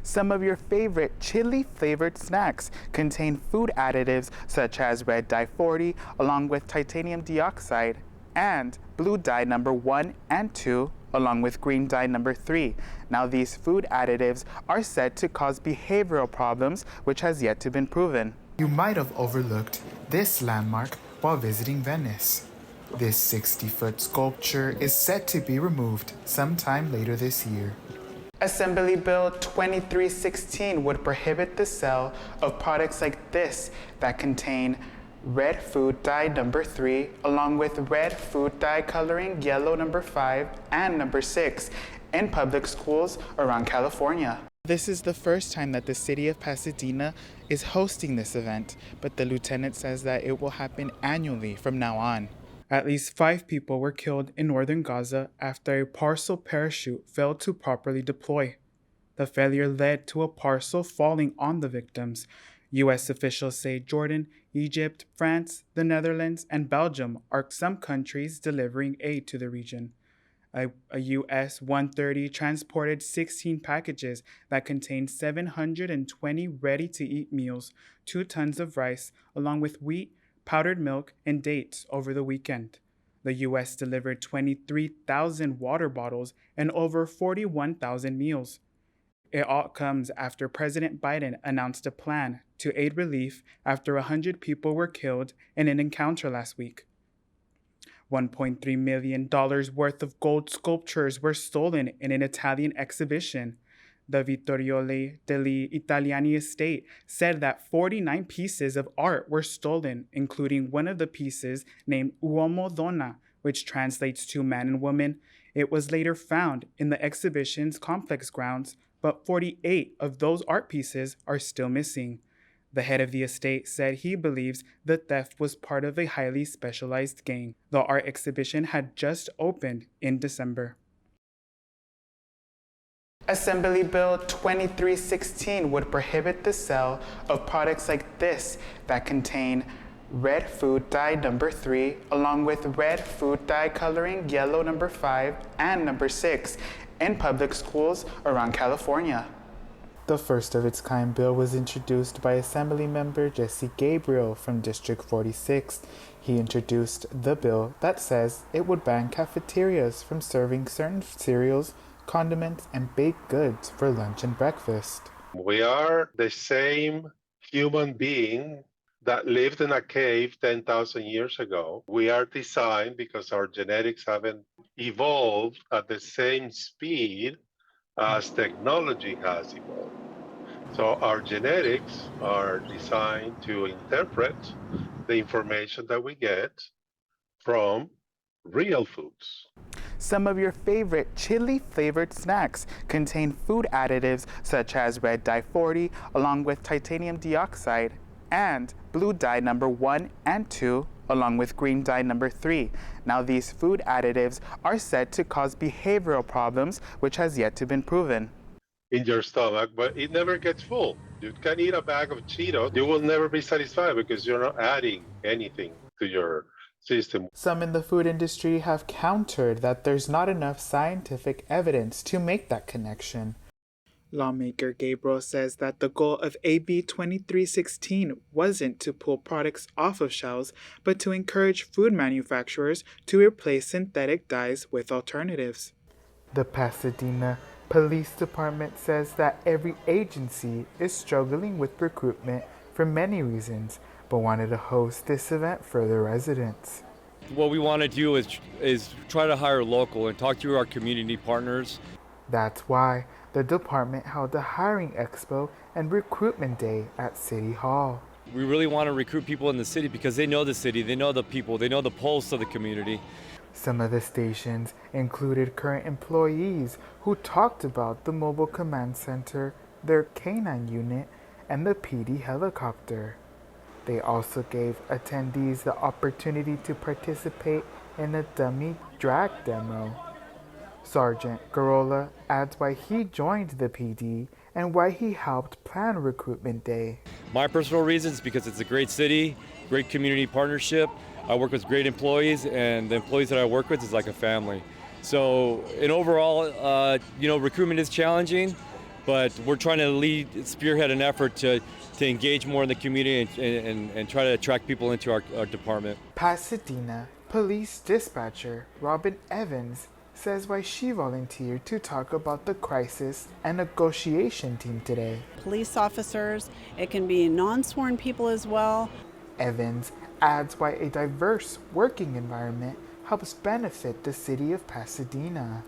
Some of your favorite chili-flavored snacks contain food additives such as red dye 40 along with titanium dioxide and blue dye number 1 and 2 along with green dye number 3. Now these food additives are said to cause behavioral problems which has yet to been proven. You might have overlooked this landmark while visiting Venice. This 60-foot sculpture is set to be removed sometime later this year. Assembly Bill 2316 would prohibit the sale of products like this that contain red food dye number 3 along with red food dye coloring yellow number 5 and number 6 in public schools around California. This is the first time that the city of Pasadena is hosting this event, but the lieutenant says that it will happen annually from now on. At least 5 people were killed in northern Gaza after a parcel parachute failed to properly deploy. The failure led to a parcel falling on the victims. U.S. officials say Jordan, Egypt, France, the Netherlands, and Belgium are some countries delivering aid to the region. A U.S. 130 transported 16 packages that contained 720 ready-to-eat meals, 2 tons of rice, along with wheat, powdered milk, and dates over the weekend. The U.S. delivered 23,000 water bottles and over 41,000 meals. It all comes after President Biden announced a plan to aid relief after 100 people were killed in an encounter last week. $1.3 million worth of gold sculptures were stolen in an Italian exhibition. The Vittorioli degli Italiani estate said that 49 pieces of art were stolen, including one of the pieces named Uomo Donna, which translates to man and woman. It was later found in the exhibition's complex grounds, but 48 of those art pieces are still missing. The head of the estate said he believes the theft was part of a highly specialized gang. The art exhibition had just opened in December. Assembly Bill 2316 would prohibit the sale of products like this that contain red food dye number 3 along with red food dye coloring yellow number 5 and number 6 in public schools around California. The first of its kind bill was introduced by Assembly Member Jesse Gabriel from District 46. He introduced the bill that says it would ban cafeterias from serving certain cereals, condiments, and baked goods for lunch and breakfast. We are the same human being that lived in a cave 10,000 years ago. We are designed because our genetics haven't evolved at the same speed as technology has evolved. So our genetics are designed to interpret the information that we get from real foods. Some of your favorite chili-flavored snacks contain food additives such as red dye 40 along with titanium dioxide and blue dye number 1 and 2 along with green dye number 3. Now these food additives are said to cause behavioral problems which has yet to been proven. In your stomach, but it never gets full. You can eat a bag of Cheetos, you will never be satisfied because you're not adding anything to your system. Some in the food industry have countered that there's not enough scientific evidence to make that connection. Lawmaker Gabriel says that the goal of AB 2316 wasn't to pull products off of shelves, but to encourage food manufacturers to replace synthetic dyes with alternatives. The Pasadena Police Department says that every agency is struggling with recruitment for many reasons, but wanted to host this event for the residents. What we want to do is try to hire local and talk to our community partners. That's why the department held a hiring expo and recruitment day at City Hall. We really want to recruit people in the city because they know the city, they know the people, they know the pulse of the community. Some of the stations included current employees who talked about the mobile command center, their canine unit, and the PD helicopter. They also gave attendees the opportunity to participate in a dummy drag demo. Sergeant Garola adds why he joined the PD and why he helped plan Recruitment Day. My personal reasons, because it's a great city, great community partnership. I work with great employees, and the employees that I work with is like a family. So, in overall, recruitment is challenging, but we're trying to spearhead an effort to engage more in the community and try to attract people into our department. Pasadena Police Dispatcher Robin Evans says why she volunteered to talk about the crisis and negotiation team today. Police officers, it can be non-sworn people as well. Evans adds why a diverse working environment helps benefit the city of Pasadena.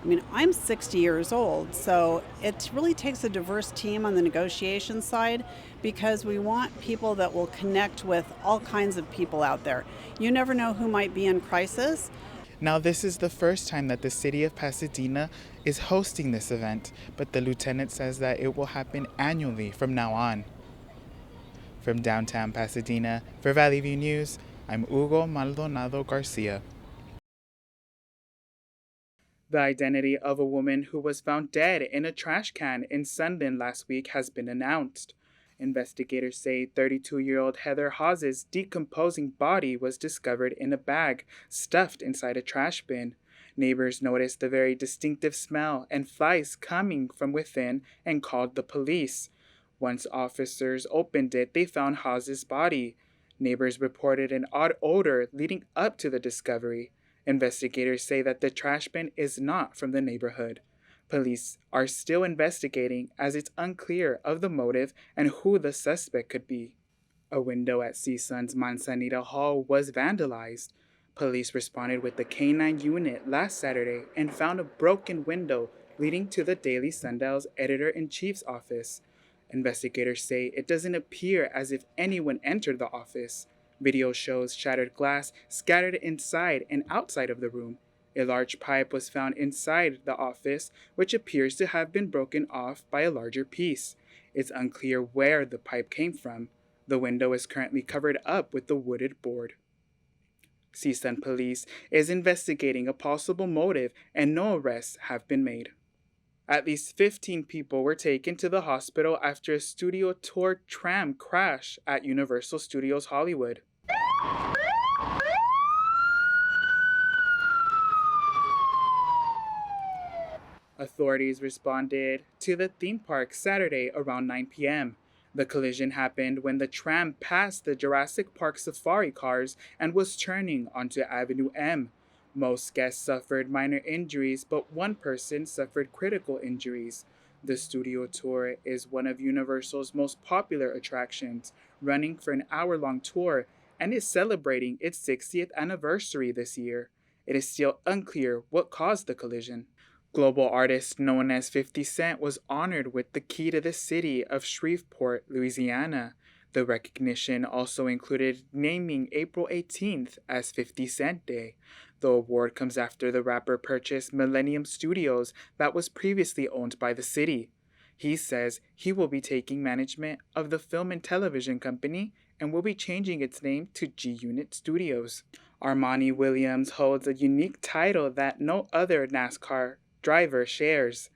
I mean, I'm 60 years old, so it really takes a diverse team on the negotiation side because we want people that will connect with all kinds of people out there. You never know who might be in crisis. Now, this is the first time that the city of Pasadena is hosting this event, but the lieutenant says that it will happen annually from now on. From downtown Pasadena, for Valley View News, I'm Hugo Maldonado Garcia. The identity of a woman who was found dead in a trash can in Sunland last week has been announced. Investigators say 32-year-old Heather Hawes' decomposing body was discovered in a bag stuffed inside a trash bin. Neighbors noticed the very distinctive smell and flies coming from within and called the police. Once officers opened it, they found Hawes' body. Neighbors reported an odd odor leading up to the discovery. Investigators say that the trash bin is not from the neighborhood. Police are still investigating as it's unclear of the motive and who the suspect could be. A window at CSUN's Manzanita Hall was vandalized. Police responded with the K-9 unit last Saturday and found a broken window leading to the Daily Sundial's editor-in-chief's office. Investigators say it doesn't appear as if anyone entered the office. Video shows shattered glass scattered inside and outside of the room. A large pipe was found inside the office, which appears to have been broken off by a larger piece. It's unclear where the pipe came from. The window is currently covered up with the wooded board. CSUN police is investigating a possible motive and no arrests have been made. At least 15 people were taken to the hospital after a studio tour tram crash at Universal Studios Hollywood. Authorities responded to the theme park Saturday around 9 p.m. The collision happened when the tram passed the Jurassic Park safari cars and was turning onto Avenue M. Most guests suffered minor injuries, but one person suffered critical injuries. The studio tour is one of Universal's most popular attractions, running for an hour-long tour, and is celebrating its 60th anniversary this year. It is still unclear what caused the collision. Global artist known as 50 Cent was honored with the key to the city of Shreveport, Louisiana. The recognition also included naming April 18th as 50 Cent Day. The award comes after the rapper purchased Millennium Studios that was previously owned by the city. He says he will be taking management of the film and television company and will be changing its name to G-Unit Studios. Armani Williams holds a unique title that no other NASCAR driver shares.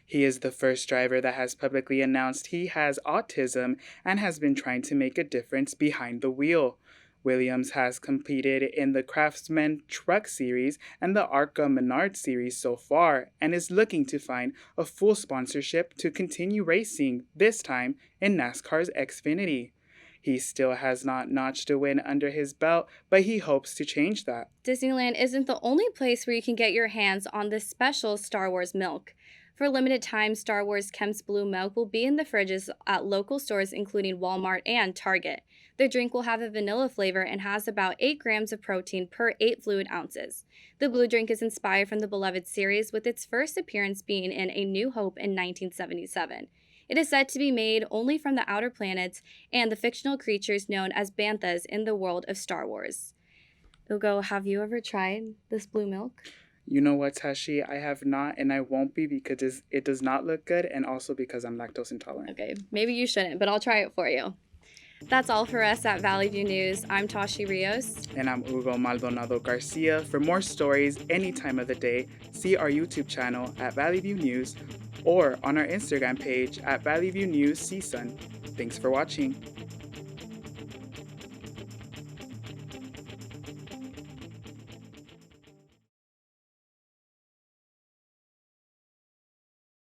He is the first driver that has publicly announced he has autism and has been trying to make a difference behind the wheel. Williams has competed in the Craftsman Truck Series and the ARCA Menard Series so far and is looking to find a full sponsorship to continue racing, this time in NASCAR's Xfinity. He still has not notched a win under his belt, but he hopes to change that. Disneyland isn't the only place where you can get your hands on this special Star Wars milk. For a limited time, Star Wars Kemp's Blue Milk will be in the fridges at local stores including Walmart and Target. The drink will have a vanilla flavor and has about 8 grams of protein per 8 fluid ounces. The blue drink is inspired from the beloved series, with its first appearance being in A New Hope in 1977. It is said to be made only from the outer planets and the fictional creatures known as banthas in the world of Star Wars. Hugo, have you ever tried this blue milk? You know what, Tashi? I have not, and I won't be because it does not look good, and also because I'm lactose intolerant. Okay, maybe you shouldn't, but I'll try it for you. That's all for us at Valley View News. I'm Tashi Rios. And I'm Hugo Maldonado Garcia. For more stories any time of the day, see our YouTube channel at Valley View News or on our Instagram page at Valley View News CSUN. Thanks for watching.